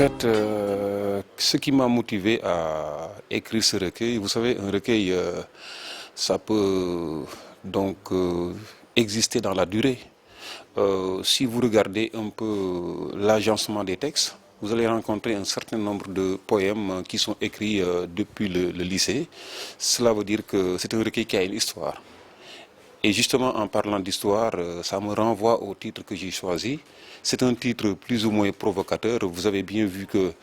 fait, ce qui m'a motivé à écrire ce recueil, vous savez, un recueil, ça peut donc exister dans la durée. Si vous regardez un peu l'agencement des textes, vous allez rencontrer un certain nombre de poèmes qui sont écrits depuis le lycée. Cela veut dire que c'est un recueil qui a une histoire. Et justement, en parlant d'histoire, ça me renvoie au titre que j'ai choisi. C'est un titre plus ou moins provocateur. Vous avez bien vu que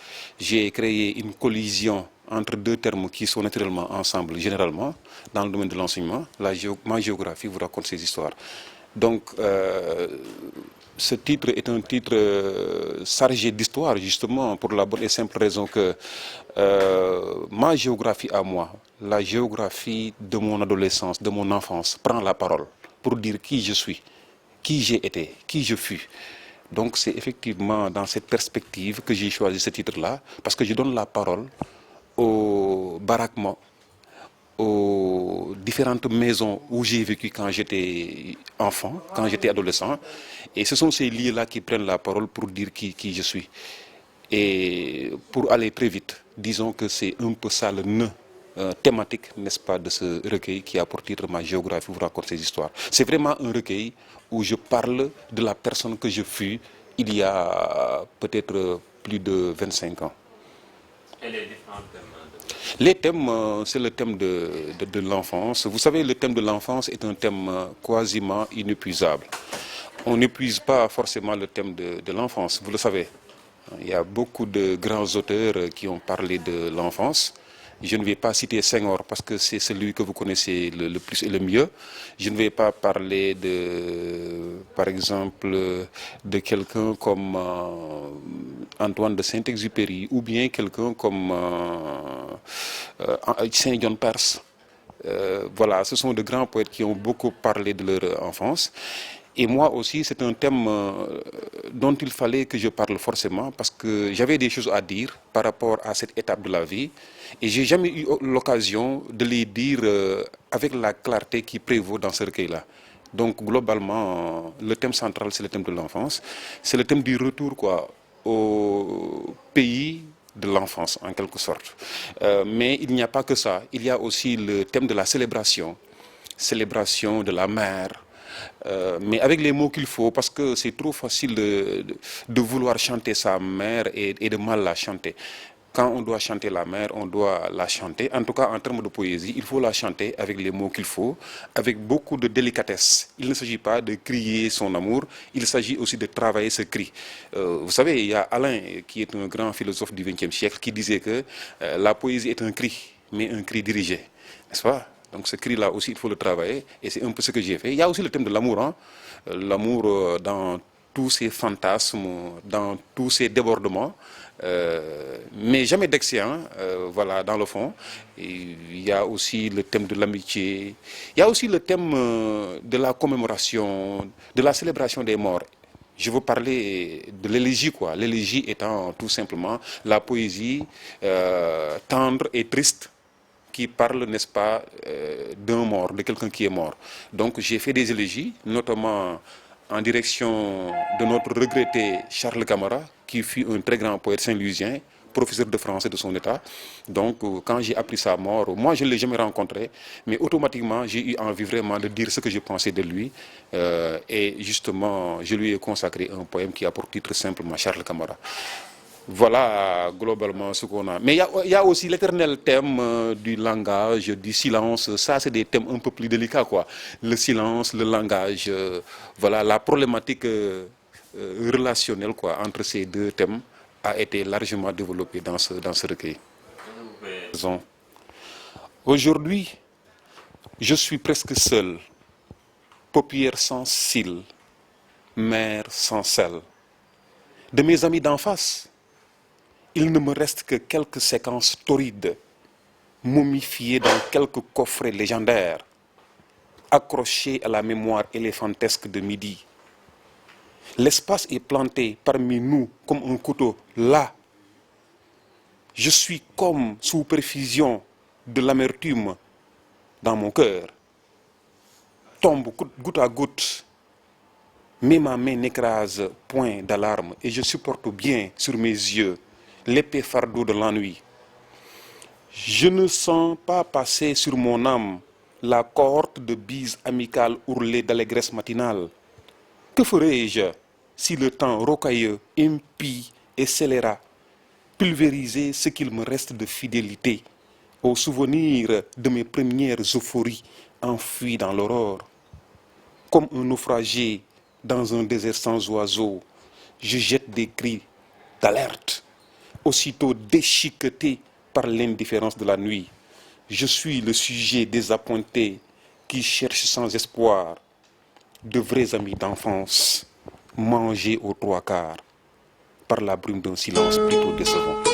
j'ai créé une collision entre deux termes qui sont naturellement ensemble, généralement, dans le domaine de l'enseignement. Ma géographie vous raconte ces histoires. Donc, ce titre est un titre chargé d'histoire, justement, pour la bonne et simple raison que ma géographie à moi, la géographie de mon adolescence, de mon enfance, prend la parole pour dire qui je suis, qui j'ai été, qui je fus. Donc c'est effectivement dans cette perspective que j'ai choisi ce titre-là, parce que je donne la parole au baraquement, aux différentes maisons où j'ai vécu quand j'étais enfant, quand j'étais adolescent. Et ce sont ces lieux-là qui prennent la parole pour dire qui je suis. Et pour aller très vite, disons que c'est un peu ça le nœud thématique, n'est-ce pas, de ce recueil qui a pour titre Ma géographie vous raconte ces histoires. C'est vraiment un recueil où je parle de la personne que je fus il y a peut-être plus de 25 ans. Et les différents thèmes Les thèmes, c'est le thème de l'enfance. Vous savez, le thème de l'enfance est un thème quasiment inépuisable. On n'épuise pas forcément le thème de l'enfance, vous le savez. Il y a beaucoup de grands auteurs qui ont parlé de l'enfance. Je ne vais pas citer Senghor parce que c'est celui que vous connaissez le plus et le mieux. Je ne vais pas parler par exemple, de quelqu'un comme Antoine de Saint-Exupéry ou bien quelqu'un comme Saint John Perse. Voilà, ce sont de grands poètes qui ont beaucoup parlé de leur enfance. Et moi aussi, c'est un thème dont il fallait que je parle forcément parce que j'avais des choses à dire par rapport à cette étape de la vie. Et j'ai jamais eu l'occasion de les dire avec la clarté qui prévaut dans ce recueil-là. Donc globalement, le thème central, c'est le thème de l'enfance. C'est le thème du retour au pays de l'enfance, en quelque sorte. Mais il n'y a pas que ça. Il y a aussi le thème de la célébration. Célébration de la mère. Mais avec les mots qu'il faut, parce que c'est trop facile de vouloir chanter sa mère et de mal la chanter. Quand on doit chanter la mère, on doit la chanter. En tout cas, en termes de poésie, il faut la chanter avec les mots qu'il faut, avec beaucoup de délicatesse. Il ne s'agit pas de crier son amour, il s'agit aussi de travailler ce cri. Vous savez, il y a Alain, qui est un grand philosophe du XXe siècle, qui disait que la poésie est un cri, mais un cri dirigé. N'est-ce pas ? Donc ce cri-là aussi, il faut le travailler, et c'est un peu ce que j'ai fait. Il y a aussi le thème de l'amour, hein? L'amour dans tous ses fantasmes, dans tous ses débordements, mais jamais d'excès, hein? Voilà, dans le fond. Et il y a aussi le thème de l'amitié, il y a aussi le thème de la commémoration, de la célébration des morts. Je veux parler de l'élégie, quoi. L'élégie étant tout simplement la poésie tendre et triste, qui parle, n'est-ce pas, d'un mort, de quelqu'un qui est mort. Donc j'ai fait des élégies, notamment en direction de notre regretté Charles Camara, qui fut un très grand poète saint-louisien, professeur de français de son état. Donc quand j'ai appris sa mort, moi je ne l'ai jamais rencontré, mais automatiquement j'ai eu envie vraiment de dire ce que je pensais de lui. Et justement, je lui ai consacré un poème qui a pour titre simplement Charles Camara. Voilà globalement ce qu'on a. Mais il y a aussi l'éternel thème du langage, du silence. Ça, c'est des thèmes un peu plus délicats, quoi. Le silence, le langage, voilà, la problématique relationnelle, quoi, entre ces deux thèmes a été largement développée dans ce recueil. Aujourd'hui, je suis presque seul, paupières sans cils, mer sans sel. De mes amis d'en face, il ne me reste que quelques séquences torrides, momifiées dans quelques coffrets légendaires, accrochées à la mémoire éléphantesque de midi. L'espace est planté parmi nous comme un couteau là. Je suis comme sous perfusion de l'amertume dans mon cœur. Tombe goutte à goutte, mais ma main n'écrase point d'alarme et je supporte bien sur mes yeux l'épais fardeau de l'ennui. Je ne sens pas passer sur mon âme la cohorte de bises amicales ourlées d'allégresse matinale. Que ferais-je si le temps rocailleux, impie et scélérat pulvérisait ce qu'il me reste de fidélité au souvenir de mes premières euphories enfuies dans l'aurore? Comme un naufragé dans un désert sans oiseaux, je jette des cris d'alerte, aussitôt déchiquetés par l'indifférence de la nuit. Je suis le sujet désappointé qui cherche sans espoir de vrais amis d'enfance, mangés aux trois quarts par la brume d'un silence plutôt décevant.